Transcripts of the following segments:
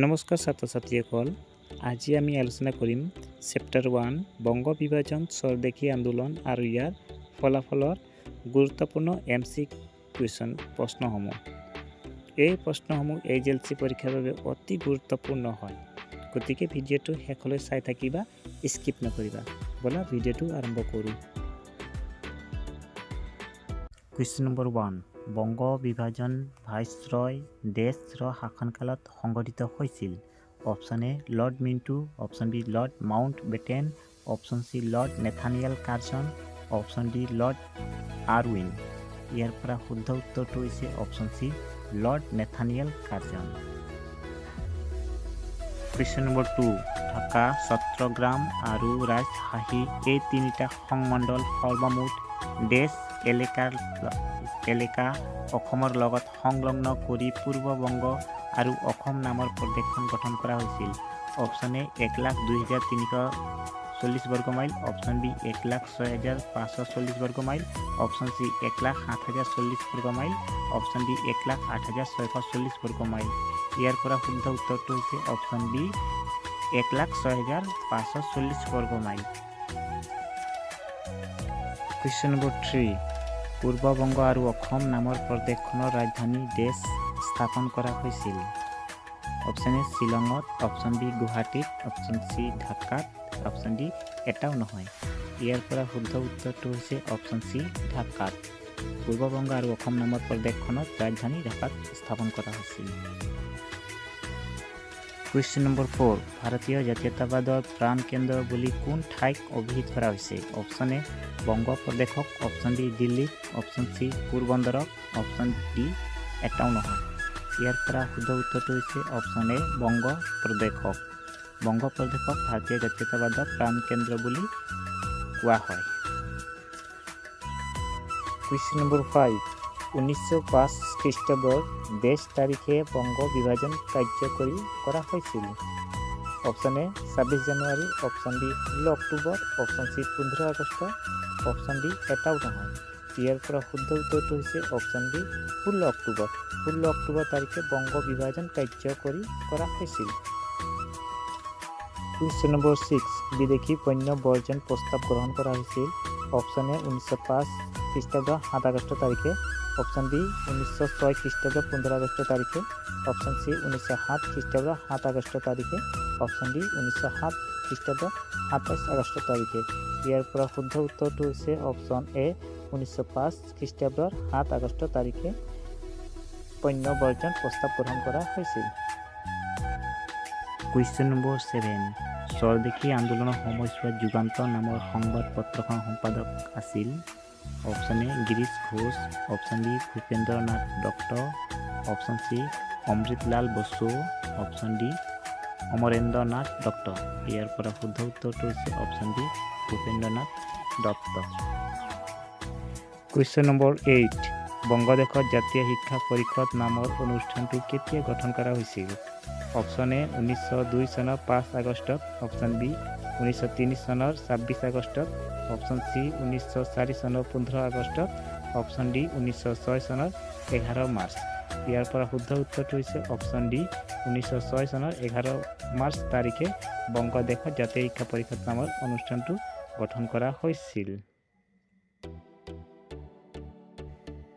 নমস্কাৰ ছাত্ৰ ছাত্ৰীসকল, আজি আমি আলোচনা কৰিম চেপ্টাৰ 1 বংগ বিভাজন স্বদেশী আন্দোলন আৰু ইয়াৰ ফলাফলৰ গুৰুত্বপূৰ্ণ MCQ প্ৰশ্নসমূহ। এই প্ৰশ্নসমূহ HSLC পৰীক্ষাৰ বাবে অতি গুৰুত্বপূৰ্ণ হয়, গতিকে ভিডিঅ'টো শেষলৈ চাই থাকিবা, স্কিপ নকৰিবা। বলা ভিডিঅ'টো আৰম্ভ কৰোঁ। কুৱেশ্যন নম্বৰ 1 বংগ বিভাজন ভাইচৰয় দেশৰ শাসনকালত সংঘটিত হৈছিল। Option A Lord Minto, option B Lord Mountbatten, option C Lord Nathaniel Curzon, option D Lord Irwin. ইয়াৰ পৰা শুদ্ধ উত্তৰটো হৈছে option C Lord Nathaniel Curzon. Question number 2 Dhaka, Chattogram আৰু ৰাজশ্বাহী এই তিনিটা সংমণ্ডল সৰ্বমুঠ দেশ এলেকা অসমৰ লগত সংলগ্ন কৰি পূৰ্ববংগ আৰু অসম নামৰ প্ৰদেশখন গঠন কৰা হৈছিল। অপশ্যন এ 1,02,340 বৰ্গ মাইল, অপশ্যন বি 1,06,540 বৰ্গ মাইল, অপশ্যন চি 1,08,040 বৰ্গ মাইল, অপশ্যন ডি 1,08,640 বৰ্গ মাইল। ইয়াৰ পৰা শুদ্ধ উত্তৰটো হৈছে অপশ্যন বি 1,06,540 বৰ্গ মাইল। কুৱেশ্যন নম্বৰ 3 পূৰ্ববংগ আৰু অসম নামৰ প্ৰদেশখনৰ ৰাজধানী দেশ স্থাপন কৰা হৈছিল। অপশ্যন এ শ্বিলঙত, অপশ্যন বি গুৱাহাটীত, অপশ্যন চি ঢাকাত, অপশ্যন ডি এটাও নহয়। ইয়াৰ পৰা শুদ্ধ উত্তৰটো হৈছে অপশ্যন চি ঢাকাত। পূৰ্ববংগ আৰু অসম নামৰ প্ৰদেশখনত ৰাজধানী ঢাকাত স্থাপন কৰা হৈছিল। কুৱেশ্যন নম্বৰ 4 ভাৰতীয় জাতীয়তাবাদৰ প্ৰাণকেন্দ্ৰ বুলি কোন ঠাইক অভিহিত কৰা হৈছে? অপশ্যন এ বংগ প্ৰদেশক, অপশ্যন বি দিল্লীক, অপশ্যন চি পোৰবন্দৰক, অপশ্যন ডি এটাও নহয়। ইয়াৰ পৰা শুদ্ধ উত্তৰটো হৈছে অপশ্যন এ বংগ প্ৰদেশক। বংগ প্ৰদেশক ভাৰতীয় জাতীয়তাবাদৰ প্ৰাণকেন্দ্ৰ বুলি কোৱা হয়। কুৱেশ্যন নম্বৰ 5 1905 খ্ৰীষ্টাব্দৰ বেছ তাৰিখে বংগ বিভাজন কাৰ্যকৰী কৰা হৈছিল। অপশ্যন এ 26 জানুৱাৰী, অপশ্যন বি 16 অক্টোবৰ, অপশ্যন চি 15 আগষ্ট, অপশ্যন ডি এটাও নহয়। ইয়াৰ পৰা শুদ্ধ উত্তৰটো হৈছে অপশ্যন বি 16 অক্টোবৰ। 16 অক্টোবৰ তাৰিখে বংগ বিভাজন কাৰ্যকৰী কৰা হৈছিল। কুৱেশ্যন নম্বৰ 6 বিদেশী পণ্য বৰ্জন প্ৰস্তাৱ গ্ৰহণ কৰা হৈছিল। অপশ্যন এ 1905 খ্ৰীষ্টাব্দ 7 আগষ্ট তাৰিখে, অপশ্যন বি 1906 খ্ৰীষ্টাব্দ 15 আগষ্ট তাৰিখে, অপশ্যন চি 1907 খ্ৰীষ্টাব্দ 7 আগষ্ট তাৰিখে, অপশ্যন ডি 1907 খ্ৰীষ্টাব্দ 27 আগষ্ট তাৰিখে। ইয়াৰ পৰা শুদ্ধ উত্তৰটো হৈছে অপশ্যন এ 1905 খ্ৰীষ্টাব্দৰ 7 আগষ্ট তাৰিখে পণ্য বৰ্জন প্ৰস্তাৱ গ্ৰহণ কৰা হৈছিল। কুৱেশ্যন নম্বৰ 7 স্বদেশী আন্দোলনৰ সময়ছোৱাত যুগান্তৰ নামৰ সংবাদ পত্ৰখন সম্পাদক আছিল। Option A Girish Ghosh, option B Bhupendra Nath Dutta, option C Amritlal Basu, option D Amarendra Nath Dutta. ইয়াৰ পৰা শুদ্ধ উত্তৰটো হৈছে option B Bhupendra Nath Dutta. Question number 8 বংগদেশত জাতীয় শিক্ষা পৰিষদ নামৰ অনুষ্ঠানটো কেতিয়া গঠন কৰা হৈছিল? অপশ্যন এ 1902 চনৰ 5 আগষ্টত, অপশ্যন বি 1903 চনৰ 26 আগষ্টত, অপশ্যন চি 1904 চনৰ 15 আগষ্টত, অপশ্যন ডি 1906 চনৰ 11 মাৰ্চ। ইয়াৰ পৰা শুদ্ধ উত্তৰটো হৈছে অপশ্যন ডি 1906 চনৰ 11 মাৰ্চ তাৰিখে বংগদেশত জাতীয় শিক্ষা পৰিষদ নামৰ অনুষ্ঠানটো গঠন কৰা হৈছিল।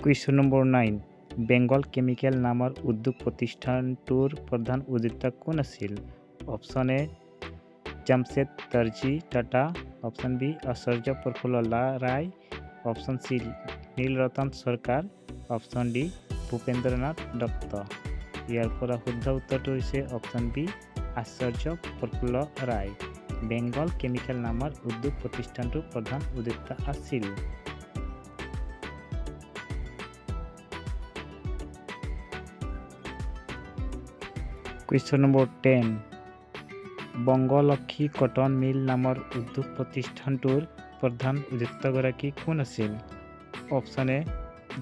কুৱেশ্যন নম্বৰ 9 বেংগল কেমিকেল নামৰ উদ্যোগ প্ৰতিষ্ঠানটোৰ প্ৰধান উদ্যোক্তা কোন আছিল? অপশ্যন এ জামছেদ দৰ্জী টাটা, অপশ্যন বি আচাৰ্য প্ৰফুল্ল ৰায়, অপশ্যন চি নীলৰতন চৰকাৰ, অপশ্যন ডি ভূপেন্দ্ৰ নাথ দত্ত। ইয়াৰ পৰা শুদ্ধ উত্তৰটো হৈছে অপশ্যন বি আচাৰ্য প্ৰফুল্ল ৰায়। বেংগল কেমিকেল নামৰ উদ্যোগ প্ৰতিষ্ঠানটোৰ প্ৰধান উদ্যোক্তা আছিল। Question number 10 Bangalakshmi cotton mill নামৰ উদ্যোগ প্ৰতিষ্ঠানটোৰ প্ৰধান উদ্যোক্তাগৰাকী কোন আছিল? অপশ্যন এ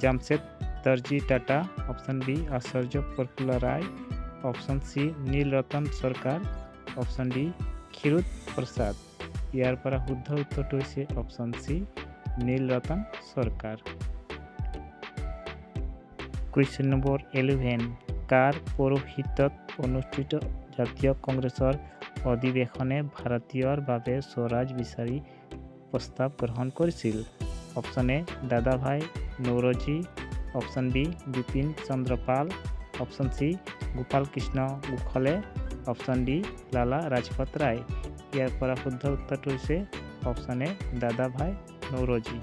জামছেদ দৰ্জী টাটা, অপশ্যন বি আচাৰ্য প্ৰফুল্ল ৰায়, অপশ্যন চি নীলৰতন চৰকাৰ, অপশ্যন ডি ক্ষীৰোদ প্ৰসাদ। ইয়াৰ পৰা শুদ্ধ উত্তৰটো হৈছে অপশ্যন চি নীলৰতন চৰকাৰ। কুৱেশ্যন নম্বৰ 11 কাৰ পৌৰোহিত্যত অনুষ্ঠিত জাতীয় কংগ্ৰেছৰ অধিৱেশনে ভাৰতীয়ৰ বাবে স্বৰাজ বিচাৰি প্ৰস্তাৱ গ্ৰহণ কৰিছিল? Option A Dadabhai Naoroji, option B Bipin Chandra Pal, option C Gopal Krishna Gokhale, option D Lala Rajpath Rai. ইয়াৰ পৰা শুদ্ধ উত্তৰটো হৈছে option A Dadabhai Naoroji.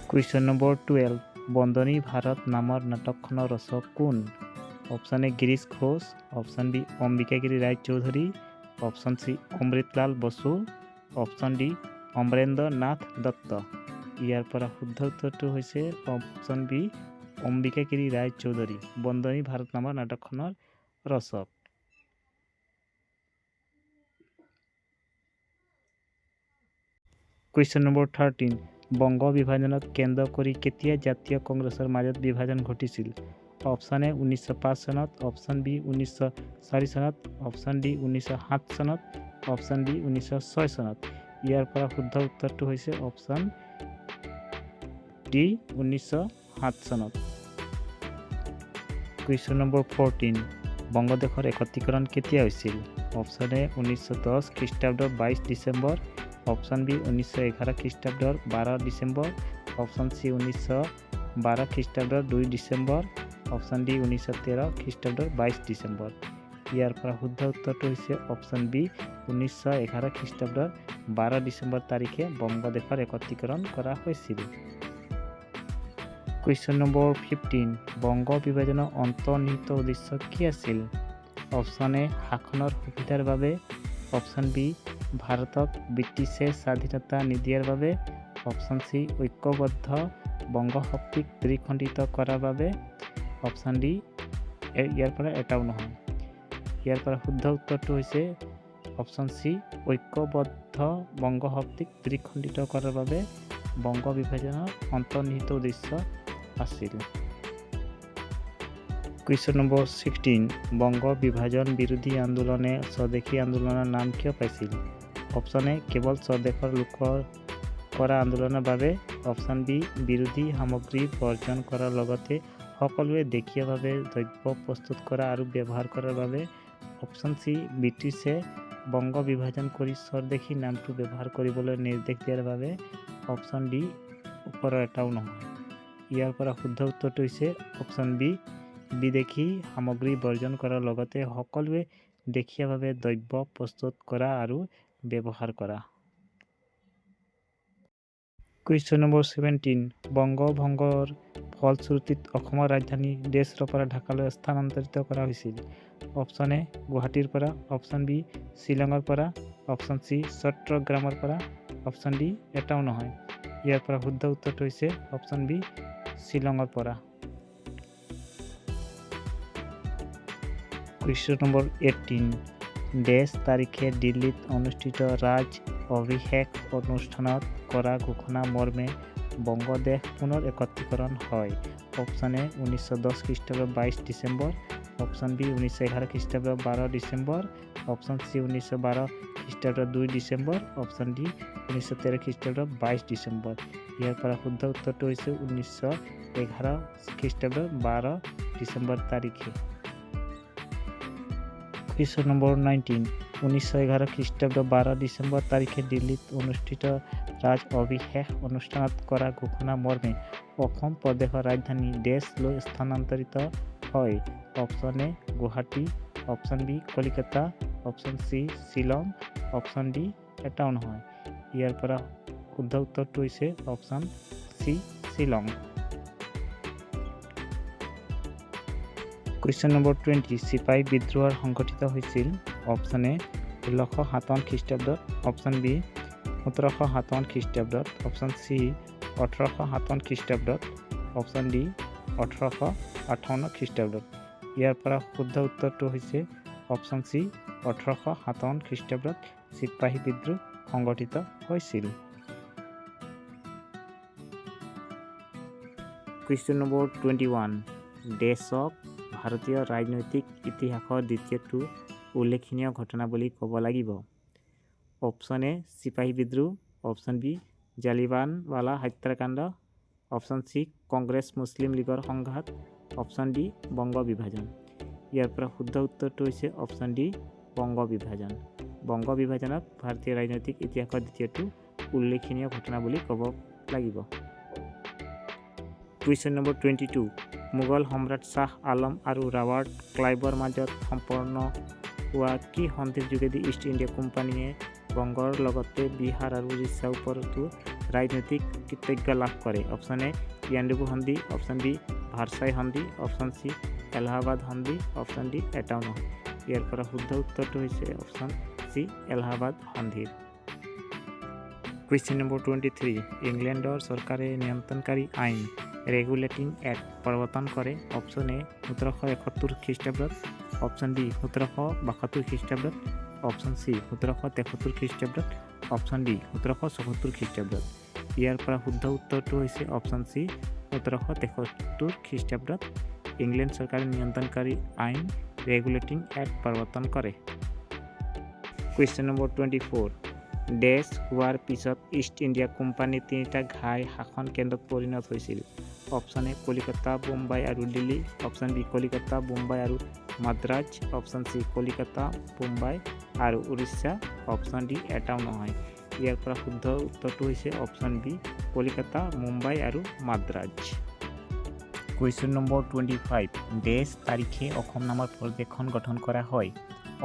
Question number 12 Bandini Bharat নামৰ নাটকখনৰ ৰচক কোন? Option A Girish Ghosh, option B Ambikagiri Roy Chowdhury, option C Amritlal Basu, option D Amarendra Nath Dutta. ইয়াৰ পৰা শুদ্ধ উত্তৰটো হৈছে অপশ্যন বি অম্বিকাগিৰি ৰায় চৌধুৰী, বন্দনী ভাৰত নামৰ নাটকখনৰ ৰচক। কুৱেশ্যন নম্বৰ 13 বংগ বিভাজনক কেন্দ্ৰ কৰি কেতিয়া জাতীয় কংগ্ৰেছৰ মাজত বিভাজন ঘটিছিল? অপশ্যন এ 1905 চনত, অপশ্যন বি 1904 চনত, অপশ্যন ডি 1907 চনত, অপশ্যন ডি 1906 চনত। ইয়াৰ পৰা শুদ্ধ উত্তৰটো হৈছে অপশ্যন ডি 1907 চনত। কুৱেশ্যন নম্বৰ 14 বংগদেশৰ একত্ৰীকৰণ কেতিয়া হৈছিল? অপশ্যন এ 1910 খ্ৰীষ্টাব্দৰ 22 ডিচেম্বৰ, অপশ্যন বি 1911 খ্ৰীষ্টাব্দৰ 12 ডিচেম্বৰ, অপশ্যন চি 1912 খ্ৰীষ্টাব্দৰ 2 ডিচেম্বৰ, অপশ্যন ডি 1913 খ্ৰীষ্টাব্দৰ 22 ডিচেম্বৰ। ইয়াৰ পৰা শুদ্ধ উত্তৰটো হৈছে অপশ্যন বি 1911 খ্ৰীষ্টাব্দৰ 12 ডিচেম্বৰ তাৰিখে বংগদেশৰ একত্ৰীকৰণ কৰা হৈছিল। কুৱেশ্যন নম্বৰ 15 বংগ বিভাজনৰ অন্তৰ্নিহিত উদ্দেশ্য কি আছিল? অপশ্যন এ শাসনৰ সুবিধাৰ বাবে, অপশ্যন বি ভাৰতক ব্ৰিটিছে স্বাধীনতা নিদিয়াৰ বাবে, অপশ্যন চি ঐক্যবদ্ধ বংগ শক্তিক দ্বিখণ্ডিত কৰাৰ বাবে, অপশ্যন ডি ইয়াৰ পৰা এটাও নহয়। ইয়াৰ পৰা শুদ্ধ উত্তৰটো হৈছে অপশ্যন চি ঐক্যবদ্ধ বংগ শক্তিক দ্বিখণ্ডিত কৰাৰ বাবে বংগ বিভাজনৰ অন্তৰ্নিহিত উদ্দেশ্য আছিল। কুৱেশ্যন নম্বৰ 16 বংগ বিভাজন বিৰোধী আন্দোলনে স্বদেশী আন্দোলনৰ নাম কিয় পাইছিল? অপশ্যন এ কেৱল স্বদেশৰ লোকৰ কৰা আন্দোলনৰ বাবে, অপশ্যন বি বিৰোধী সামগ্ৰী বৰ্জন কৰাৰ লগতে সকলোৱে দেশীয়ভাৱে দ্ৰব্য প্ৰস্তুত কৰা আৰু ব্যৱহাৰ কৰাৰ বাবে, অপশ্যন চি ব্ৰিটিছে বংগ বিভাজন কৰি স্বদেশী নামটো ব্যৱহাৰ কৰিবলৈ নিৰ্দেশ দিয়াৰ বাবে, অপশ্যন ডি ওপৰৰ এটাও নহয়। ইয়াৰ পৰা শুদ্ধ উত্তৰটো হৈছে অপশ্যন বি বিদেশী সামগ্ৰী বৰ্জন কৰাৰ লগতে সকলোৱে দেশীয়ভাৱে দ্ৰব্য প্ৰস্তুত কৰা আৰু ব্যৱহাৰ কৰা। কুৱেশ্যন নম্বৰ 17 বংগ ভংগৰ ফলশ্ৰুতিত অসমৰ ৰাজধানী দেশৰ পৰা ঢাকালৈ স্থানান্তৰিত কৰা হৈছিল। অপশ্যন এ গুৱাহাটীৰ পৰা, অপশ্যন বি শ্বিলঙৰ পৰা, অপশ্যন চি চট্টগ্ৰামৰ পৰা, অপশ্যন ডি এটাও নহয়। ইয়াৰ পৰা শুদ্ধ উত্তৰটো হৈছে অপশ্যন বি শ্বিলঙৰ পৰা। কুৱেশ্যন নম্বৰ 18 ডেছ তাৰিখে দিল্লীত অনুষ্ঠিত ৰাজ অভিষেক অনুষ্ঠানত কৰা ঘোষণা মৰ্মে বংগদেশ পুনৰ একত্ৰীকৰণ হয়। অপশ্যন এ 1910 খ্ৰীষ্টাব্দৰ 22 ডিচেম্বৰ, অপশ্যন বি 1911 খ্ৰীষ্টাব্দৰ 12 ডিচেম্বৰ, অপশ্যন চি 1912 খ্ৰীষ্টাব্দৰ 2 ডিচেম্বৰ, অপশ্যন ডি 1913 খ্ৰীষ্টাব্দৰ 22 ডিচেম্বৰ। ইয়াৰ পৰা শুদ্ধ উত্তৰটো হৈছে 1911 খ্ৰীষ্টাব্দৰ 12 ডিচেম্বৰ তাৰিখে। কুৱেশ্যন নম্বৰ 19 1911 খ্ৰীষ্টাব্দৰ 12 ডিচেম্বৰ তাৰিখে দিল্লীত অনুষ্ঠিত ৰাজ অভিষেক অনুষ্ঠানত কৰা ঘোষণা মৰ্মে অসম প্ৰদেশৰ ৰাজধানী দেশলৈ স্থানান্তৰিত হয়। Option A Guwahati, option B Kolkata, option C Shillong, option D এটাও নহয়। ইয়াৰ পৰা শুদ্ধ উত্তৰটো হৈছে option C Shillong. Question number 20 চিপাহী বিদ্ৰোহ সংঘটিত হৈছিল। অপশ্যন এ 1657 খ্ৰীষ্টাব্দত, অপশ্যন বি 1757 খ্ৰীষ্টাব্দত, অপশ্যন চি 1857 খ্ৰীষ্টাব্দত, অপশ্যন ডি 1858 খ্ৰীষ্টাব্দত। ইয়াৰ পৰা শুদ্ধ উত্তৰটো হৈছে অপশ্যন চি 1857 খ্ৰীষ্টাব্দত চিপাহী বিদ্ৰোহ সংঘটিত হৈছিল। কুৱেশ্যন নম্বৰ 21 দেশক ভাৰতীয় ৰাজনৈতিক ইতিহাসৰ দ্বিতীয়টো উল্লেখনীয় ঘটনা বুলি ক'ব লাগিব। অপশ্যন এ চিপাহী বিদ্ৰোহ, অপশ্যন বি জালিয়ানৱালা হত্যাকাণ্ড, অপশ্যন চি কংগ্ৰেছ মুছলিম লীগৰ সংঘাত, অপশ্যন ডি বংগ বিভাজন। ইয়াৰ পৰা শুদ্ধ উত্তৰটো হৈছে অপশ্যন ডি বংগ বিভাজন। বংগ বিভাজনক ভাৰতীয় ৰাজনৈতিক ইতিহাসৰ দ্বিতীয়টো উল্লেখনীয় ঘটনা বুলি ক'ব লাগিব। কুৱেশ্যন নম্বৰ 22 মোগল সম্ৰাট শ্বাহ আলম আৰু ৰবাৰ্ট ক্লাইভৰ মাজত সম্পন্ন হোৱা কি সন্ধিৰ যোগেদি ইষ্ট ইণ্ডিয়া কোম্পানীয়ে বংগৰ লগতে বিহাৰ আৰু উৰিষ্যাৰ ওপৰতো ৰাজনৈতিক কৃতজ্ঞ লাভ কৰে? অপশ্যন এ ইয়াণ্ডাবু সন্ধি, অপশ্যন বি ভাৰ্চাই সন্ধি, অপশ্যন চি এলাহাবাদ সন্ধি, অপশ্যন ডি এটাও নহয়। ইয়াৰ পৰা শুদ্ধ উত্তৰটো হৈছে অপশ্যন চি এলাহাবাদ সন্ধিৰ। কুৱেশ্যন নম্বৰ 23 ইংলেণ্ডৰ চৰকাৰে নিয়ন্ত্ৰণকাৰী আইন ৰেগুলেটিং এক্ট প্ৰৱৰ্তন কৰে? অপশ্যন এ 1771 খ্ৰীষ্টাব্দত, অপশ্যন বি 1772 খ্ৰীষ্টাব্দত, অপশ্যন চি 1773 খ্ৰীষ্টাব্দত, অপশ্যন ডি 1774 খ্ৰীষ্টাব্দত। ইয়াৰ পৰা শুদ্ধ উত্তৰটো হৈছে অপশ্যন চি 1773 খ্ৰীষ্টাব্দত ইংলেণ্ড চৰকাৰে নিয়ন্ত্ৰণকাৰী আইন ৰেগুলেটিং এক্ট প্ৰৱৰ্তন কৰে। কুৱেশ্যন নম্বৰ 24 ডেছ হোৱাৰ পিছত ইষ্ট ইণ্ডিয়া কোম্পানী তিনিটা ঘাই শাসন কেন্দ্ৰত পৰিণত হৈছিল? অপশ্যন এ কলিকতা, বোম্বাই আৰু দিল্লী, অপশ্যন বি কলিকতা, বোম্বাই আৰু মাদ্ৰাজ, অপশ্যন চি কলিকতা, বোম্বাই আৰু উৰিষ্যা, অপশ্যন ডি এটাও নহয়। ইয়াৰ পৰা শুদ্ধ উত্তৰটো হৈছে অপশ্যন বি কলিকতা, মুম্বাই আৰু মাদ্ৰাজ। কুৱেশ্যন নম্বৰ 25 ডেছ তাৰিখে অসম নামৰ প্ৰদেশখন গঠন কৰা হয়?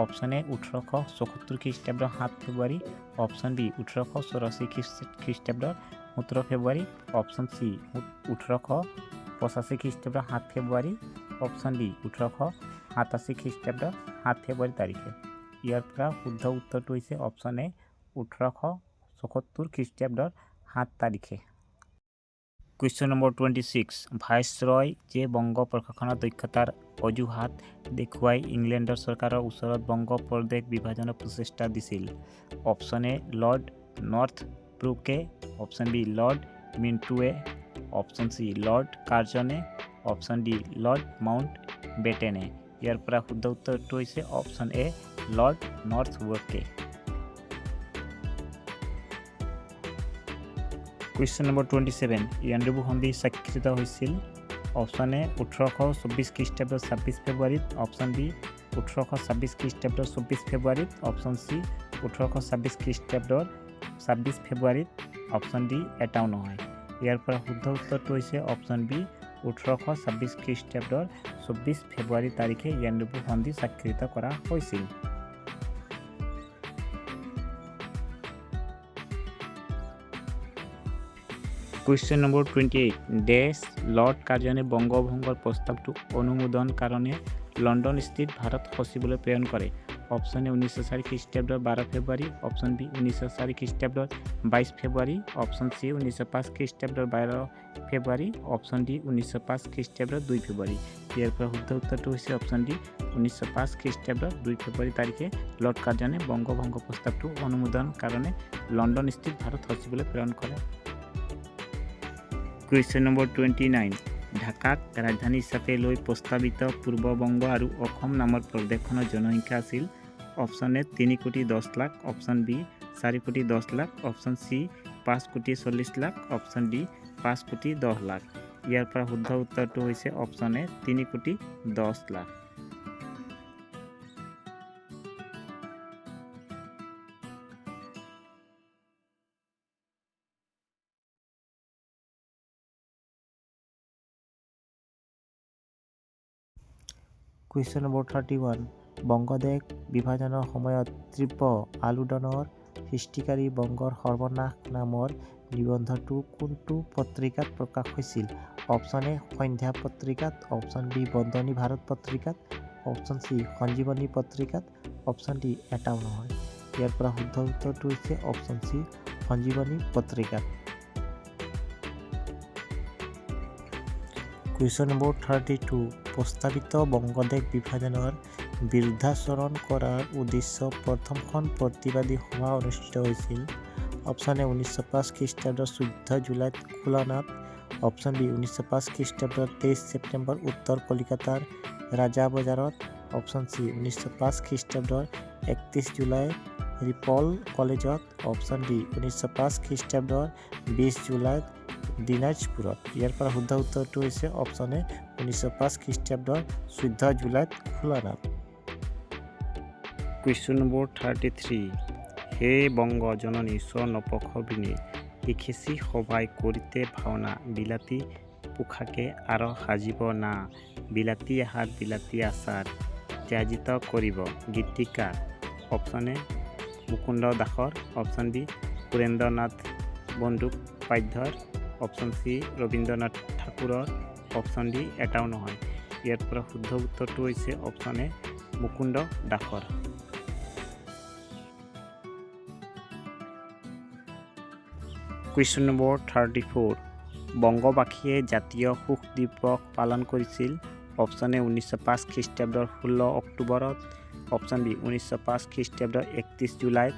অপশ্যন এ 1874 খ্ৰীষ্টাব্দৰ 7 ফেব্ৰুৱাৰী, অপশ্যন বি 1884 খ্ৰীষ্টাব্দৰ 17 ফেব্ৰুৱাৰী, অপশ্যন চি 1885 খ্ৰীষ্টাব্দৰ 7 ফেব্ৰুৱাৰী, অপশ্যন ডি 1887 খ্ৰীষ্টাব্দৰ 7 ফেব্ৰুৱাৰী তাৰিখে। ইয়াৰ পৰা শুদ্ধ উত্তৰটো হৈছে অপশ্যন এ 1874 খ্ৰীষ্টাব্দৰ 7 তাৰিখে। কুৱেশ্যন নম্বৰ 26 ভাইচৰয় যে বংগ প্ৰশাসনৰ দক্ষতাৰ অজুহাত দেখুৱাই ইংলেণ্ডৰ চৰকাৰৰ ওচৰত বংগ প্ৰদেশ বিভাজনৰ প্ৰচেষ্টা দিছিল? অপশ্যন এ লৰ্ড নৰ্থ ব্ৰুকে, অপশ্যন বি লৰ্ড মিণ্টুৱে, অপশ্যন চি লৰ্ড কাৰ্জনে, অপশ্যন ডি লৰ্ড মাউণ্ট বেটেনে। ইয়াৰ পৰা শুদ্ধ উত্তৰটো হৈছে অপশ্যন এ লৰ্ড নৰ্থ ব্ৰুকে। কুৱেশ্যন নম্বৰ 27 ইয়াণ্ডাবু সন্ধি স্বাক্ষৰিত হৈছিল? অপশ্যন এ 1824 খ্ৰীষ্টাব্দৰ 26 ফেব্ৰুৱাৰীত, অপশ্যন বি 1826 খ্ৰীষ্টাব্দৰ 24 ফেব্ৰুৱাৰীত, অপশ্যন চি 1826 খ্ৰীষ্টাব্দৰ 26 ফেব্ৰুৱাৰীত, অপশ্যন ডি এটাও নহয়। ইয়াৰ পৰা শুদ্ধ উত্তৰটো হৈছে অপশ্যন বি 1826 খ্ৰীষ্টাব্দৰ 24 ফেব্ৰুৱাৰী তাৰিখে ইয়াণ্ডাবু সন্ধি স্বাক্ষৰিত কৰা হৈছিল। কুৱেশ্যন নম্বৰ 28 ডেছ লৰ্ড কাৰ্জনে বংগভংগৰ প্ৰস্তাৱটো অনুমোদন কাৰণে লণ্ডন স্থিত ভাৰত সচিবলৈ প্ৰেৰণ কৰে? অপশ্যন এ 1904 খ্ৰীষ্টাব্দৰ 12 ফেব্ৰুৱাৰী, অপশ্যন বি 1904 খ্ৰীষ্টাব্দৰ 22 ফেব্ৰুৱাৰী, অপশ্যন চি 1905 খ্ৰীষ্টাব্দৰ 12 ফেব্ৰুৱাৰী, অপশ্যন ডি 1905 খ্ৰীষ্টাব্দৰ 2 ফেব্ৰুৱাৰী। ইয়াৰ পৰা শুদ্ধ উত্তৰটো হৈছে অপশ্যন ডি 1905 খ্ৰীষ্টাব্দৰ 2 ফেব্ৰুৱাৰী তাৰিখে লৰ্ড কাৰ্জনে বংগভংগ প্ৰস্তাৱটো অনুমোদন কাৰণে লণ্ডন স্থিত ভাৰত সচিবলৈ প্ৰেৰণ কৰে। কুৱেশ্যন নম্বৰ 29 ঢাকাক ৰাজধানী হিচাপে লৈ প্ৰস্তাৱিত পূৰ্ববংগ আৰু অসম নামৰ প্ৰদেশখনৰ জনসংখ্যা আছিল? অপশ্যন এ 3 কোটি 10 লাখ, অপশ্যন বি 4 কোটি 10 লাখ, অপশ্যন চি 5 কোটি 40 লাখ, অপশ্যন ডি 5 কোটি 10 লাখ। ইয়াৰ পৰা শুদ্ধ উত্তৰটো হৈছে অপশ্যন এ 3 কোটি 10 লাখ। কুৱেশ্যন নম্বৰ 31 বংগদেশ বিভাজনৰ সময়ত তীব্ৰ আলোড়নৰ সৃষ্টিকাৰী বংগৰ সৰ্বনাশ নামৰ নিবন্ধটো কোনটো পত্ৰিকাত প্ৰকাশ হৈছিল? অপশ্যন এ সন্ধ্যা পত্ৰিকাত, অপশ্যন বি বন্দনী ভাৰত পত্ৰিকাত, অপশ্যন চি সঞ্জীৱনী পত্ৰিকাত, অপশ্যন ডি এটাও নহয়। ইয়াৰ পৰা শুদ্ধ উত্তৰটো হৈছে অপশ্যন চি সঞ্জীৱনী পত্ৰিকাত। কুৱেশ্যন নম্বৰ 32 প্ৰস্তাৱিত বংগদেশ বিভাজনৰ বিৰুদ্ধাচৰণ কৰাৰ উদ্দেশ্য প্ৰথমখন প্ৰতিবাদী সভা অনুষ্ঠিত হৈছিল? অপশ্যন এ 1905 খ্ৰীষ্টাব্দৰ 14 জুলাইত খুলনাত, অপশ্যন বি 1905 খ্ৰীষ্টাব্দৰ 23 ছেপ্টেম্বৰ উত্তৰ কলিকতাৰ ৰাজাবজাৰত, অপশ্যন চি 1905 খ্ৰীষ্টাব্দৰ 31 জুলাই ৰিপল কলেজত, অপশ্যন ডি 1905 খ্ৰীষ্টাব্দৰ 20 জুলাইত দিনাজপুৰত। ইয়াৰ পৰা শুদ্ধ উত্তৰটো হৈছে অপশ্যন এ 1905 খ্ৰীষ্টাব্দৰ 14 জুলাইত খোলা নাম। কুৱেশ্যন নম্বৰ 33 হে বংগ জননী স্ব নপখবিনী লিখেছি সবাই করিতে ভাওনা বিলাতী পোখাকে আর সাজিব না বিলাতী আহার বিলাতী আচার ত্যাজিত করিব গীতিকার। অপশ্যন এ মুকুন্দ দাসৰ, অপশ্যন বি সুৰেন্দ্ৰনাথ বন্দ্যোপাধ্যায়ৰ, অপশ্যন চি ৰবীন্দ্ৰনাথ ঠাকুৰৰ, অপশ্যন ডি এটাও নহয়। ইয়াৰ পৰা শুদ্ধ উত্তৰটো হৈছে অপশ্যন এ মুকুন্দ দাসৰ। কুৱেশ্যন নম্বৰ 34 বংগবাসীয়ে জাতীয় শোক দিৱস পালন কৰিছিল। অপশ্যন এ 1905 খ্ৰীষ্টাব্দৰ 16 অক্টোবৰত, অপশ্যন বি 1905 খ্ৰীষ্টাব্দৰ 31 জুলাইত,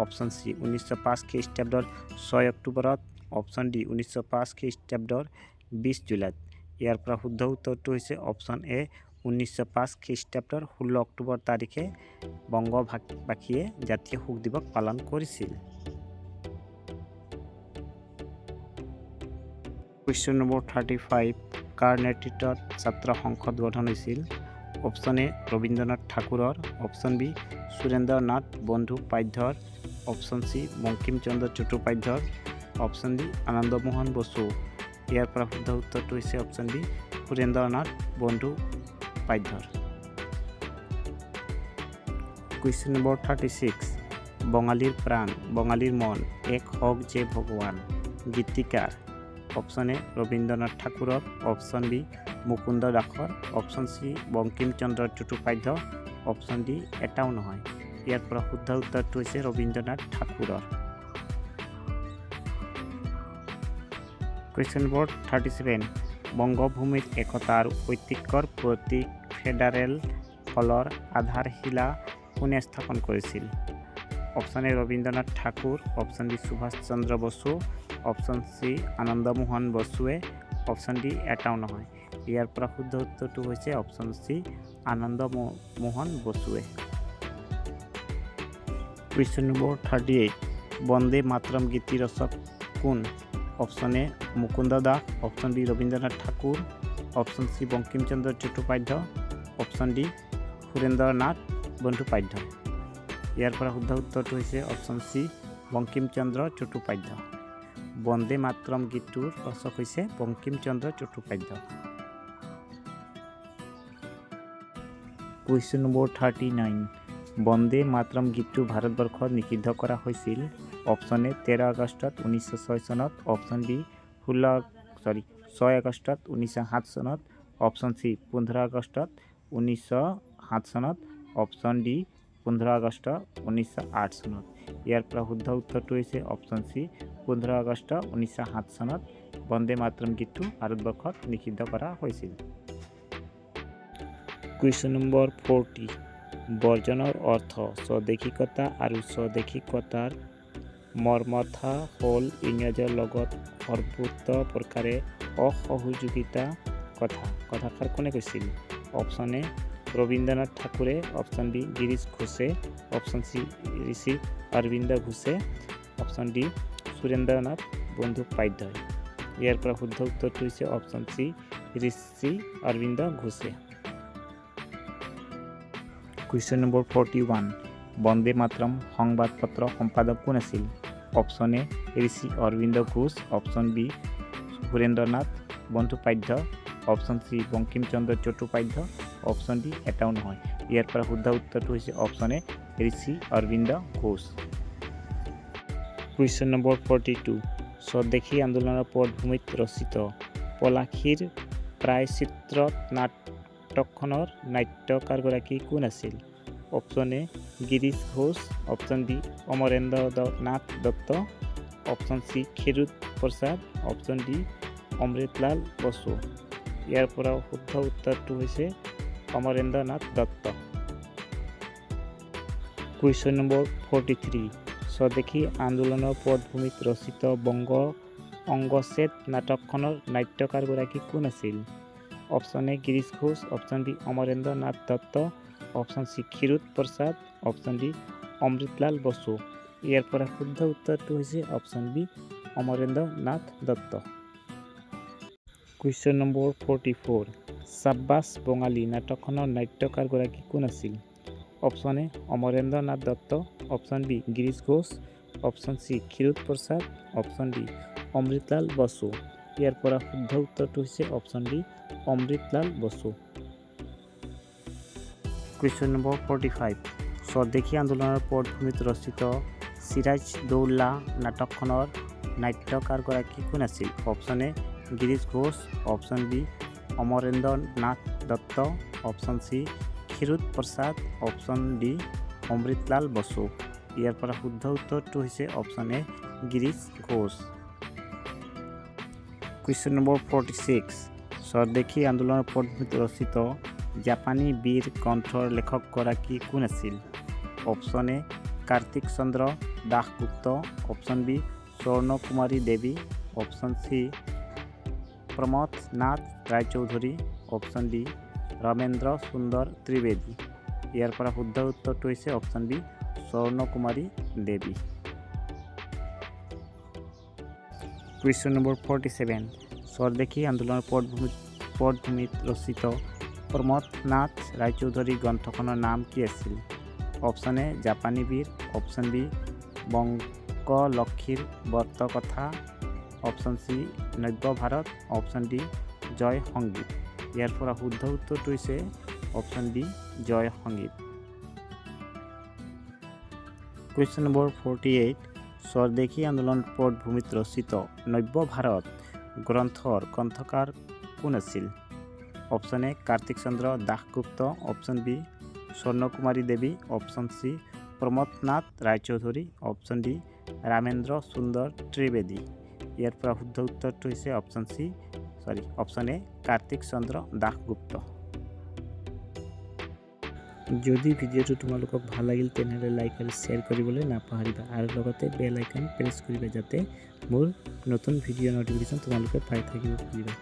অপশ্যন চি 1905 খ্ৰীষ্টাব্দৰ 6 অক্টোবৰত, অপশ্যন ডি 1905 খ্ৰীষ্টাব্দৰ 20 জুলাইত। ইয়াৰ পৰা শুদ্ধ উত্তৰটো হৈছে অপশ্যন এ 1905 খ্ৰীষ্টাব্দৰ 16 অক্টোবৰ তাৰিখে বংগবাসীয়ে জাতীয় শোক দিৱস পালন কৰিছিল। কুৱেশ্যন নম্বৰ 35 কাৰ নেতৃত্বত ছাত্ৰ সংসদ গঠন হৈছিল। অপশ্যন এ ৰবীন্দ্ৰনাথ ঠাকুৰৰ, অপশ্যন বি সুৰেন্দ্ৰনাথ বন্দ্যোপাধ্যায়ৰ, অপশ্যন চি বংকিম চন্দ্ৰ চট্টোপাধ্যায়ৰ, অপশ্যন ডি আনন্দমোহন বসু। ইয়াৰ পৰা শুদ্ধ উত্তৰটো হৈছে অপশ্যন বি সুৰেন্দ্ৰনাথ বন্দ্যোপাধ্যায়ৰ। কুৱেশ্যন নম্বৰ 36 বঙালীৰ প্ৰাণ বঙালীৰ মন এক হওক যে ভগৱান গীতিকাৰ। অপশ্যন এ ৰবীন্দ্ৰনাথ ঠাকুৰৰ, অপশ্যন বি মুকুন্দ দাসৰ, option C Bankim Chandra Chattopadhyay, option D এটাও নহয়। ইয়াৰ পৰা শুদ্ধ উত্তৰটো হৈছে ৰবীন্দ্ৰনাথ ঠাকুৰৰ। কুৱেশ্যন নম্বৰ 37 বংগভূমিত একতা আৰু ঐতিহ্যৰ প্ৰতীক ফেডাৰেল হলৰ আধাৰশিলা কোনে স্থাপন কৰিছিল। Option A Rabindranath Thakur, option B Subhash Chandra Basu, option C Anandamohan বসুৱে, অপশ্যন ডি এটাও নহয়। ইয়াৰ পৰা শুদ্ধ উত্তৰটো হৈছে অপশ্যন চি আনন্দমোহন বসুৱে। কুৱেশ্যন নম্বৰ 38 বন্দে মাতৰম গীতি ৰচক কোন। Option A Mukunda Das, option B Rabindranath Thakur, option C Bankim Chandra Chattopadhyay, option D Surendranath Bandyopadhyay. ইয়াৰ পৰা শুদ্ধ উত্তৰটো হৈছে অপশ্যন চি বংকিম চন্দ্ৰ চট্টোপাধ্যায়। বন্দে মাতৰম গীতটোৰ ৰচক হৈছে বংকিম চন্দ্ৰ চট্টোপাধ্যায়। কুৱেশ্যন নম্বৰ 39 বন্দে মাতৰম গীতটো ভাৰতবৰ্ষত নিষিদ্ধ কৰা হৈছিল। অপশ্যন এ 13 আগষ্টত 1906 চনত, অপশ্যন বি 6 আগষ্টত 1907 চনত, অপশ্যন চি 15 আগষ্টত 1907 চনত, অপশ্যন ডি 15 আগষ্ট 1908 চনত। ইয়াৰ পৰা শুদ্ধ উত্তৰটো হৈছে অপশ্যন চি 15 আগষ্ট 1907 চনত বন্দে মাতৰম গীতটো ভাৰতবৰ্ষত নিষিদ্ধ কৰা হৈছিল। কুৱেশ্যন নম্বৰ 40 বৰ্জনৰ অৰ্থ স্বদেশিকতা আৰু স্বদেশিকতাৰ মৰ্মথা হ'ল ইংৰাজৰ লগত সৰ্বোচ্চ প্ৰকাৰে অসহযোগিতা কথা। কথাষাৰ কোনে কৈছিল। অপশ্যন এ ৰবীন্দ্ৰনাথ ঠাকুৰে, অপশ্যন বি গিৰীশ ঘোষে, অপশ্যন চি ঋষি অৰবিন্দ ঘোষে, অপশ্যন ডি সুৰেন্দ্ৰনাথ বন্দ্যোপাধ্যায়। ইয়াৰ পৰা শুদ্ধ উত্তৰটো হৈছে অপশ্যন চি ঋষি অৰবিন্দ ঘোষে। কুৱেশ্যন নম্বৰ 41 বন্দে মাতৰম সংবাদপত্ৰ সম্পাদক কোন আছিল। Option A Rishi Aurobindo Ghosh, option B Surendranath Bandyopadhyay, option C Bankim Chandra Chattopadhyay, option D এটাও নহয়। ইয়াৰ পৰা শুদ্ধ উত্তৰটো হৈছে option A Rishi Aurobindo Ghosh. Question number 42 Swadeshi আন্দোলনৰ পটভূমিত ৰচিত পলাশীৰ প্ৰায়চিত্ৰত নাটকখনৰ নাট্যকাৰগৰাকী কোন আছিল। Option A Girish Ghosh, option B Amarendra Nath Dutta, option C Kshirod Prasad, option D Amritlal Basu. ইয়াৰ পৰা শুদ্ধ উত্তৰটো হৈছে অমৰেন্দ্ৰ নাথ দত্ত। কুৱেশ্যন নম্বৰ 43 স্বদেশী আন্দোলনৰ পটভূমিত ৰচিত বংগ অংগছেদ নাটকখনৰ নাট্যকাৰগৰাকী কোন আছিল। Option A Girish Ghosh, option B Amarendra Nath Dutta, option C Kshirod Prasad, option D Amritlal Basu. ইয়াৰ পৰা শুদ্ধ উত্তৰটো হৈছে option B Amarendra Nath Dutta. Question number 44 সাব্বাস বঙালী নাটকখনৰ নাট্যকাৰগৰাকী কোন আছিল? Option A Amarendra Nath Dutta, option B Girish Ghosh, option C Kshirod Prasad, option D Amritlal Basu. ইয়াৰ পৰা শুদ্ধ উত্তৰটো হৈছে option D Amritlal Basu. Question number 45 স্বদেশী আন্দোলনৰ পটভূমিত ৰচিত চিৰাজ দৌল্লা নাটকখনৰ নাট্যকাৰগৰাকী কোন আছিল? Option A Girish Ghosh, option B Amarendra Nath Dutta, option C Kshirod Prasad, option D Amritlal Basu. ইয়াৰ পৰা শুদ্ধ উত্তৰটো হৈছে option A Girish Ghosh. Question number 46 Swadeshi আন্দোলনৰ পটভূমিত ৰচিত জাপানী বীৰ গ্ৰন্থৰ লেখকগৰাকী কোন আছিল? Option A Kartik Chandra Dasgupta, option B Swarnakumari Devi, option C Pramatha Nath Roychowdhury, option D Ramendra Sundar Trivedi. ইয়াৰ পৰা শুদ্ধ উত্তৰটো হৈছে option B Swarnakumari Devi. Question number 47 Swadeshi আন্দোলনৰ পটভূমিত ৰচিত প্ৰমথ নাথ ৰায়চৌধুৰী গ্ৰন্থখনৰ নাম কি আছিল? অপশ্যন এ জাপানী বীৰ, অপশ্যন বি বংগলক্ষীৰ ব্ৰতকথা, অপশ্যন চি নব্য ভাৰত, অপশ্যন ডি জয় সংগীত। ইয়াৰ পৰা শুদ্ধ উত্তৰটো হৈছে অপশ্যন ডি জয় সংগীত। কুৱেশ্যন নম্বৰ 48 স্বদেশী আন্দোলনৰ পটভূমিত ৰচিত নব্য ভাৰত গ্ৰন্থৰ গ্ৰন্থকাৰ কোন আছিল? Option A Kartik Chandra Dasgupta, option B Swarnakumari Devi, option C Pramatha Nath Roychowdhury, option D Ramendra Sundar Trivedi. ইয়াৰ পৰা শুদ্ধ উত্তৰটো হৈছে অপশ্যন এ কাৰ্তিক চন্দ্ৰ দাসগুপ্ত। যদি ভিডিঅ'টো তোমালোকক ভাল লাগিল তেনেহ'লে লাইক আৰু শ্বেয়াৰ কৰিবলৈ নাপাহৰিবা আৰু লগতে বেল আইকন প্ৰেছ কৰিবা যাতে মোৰ নতুন ভিডিঅ' নটিফিকেশ্যন তোমালোকে পাই থাকিব পাৰিবা।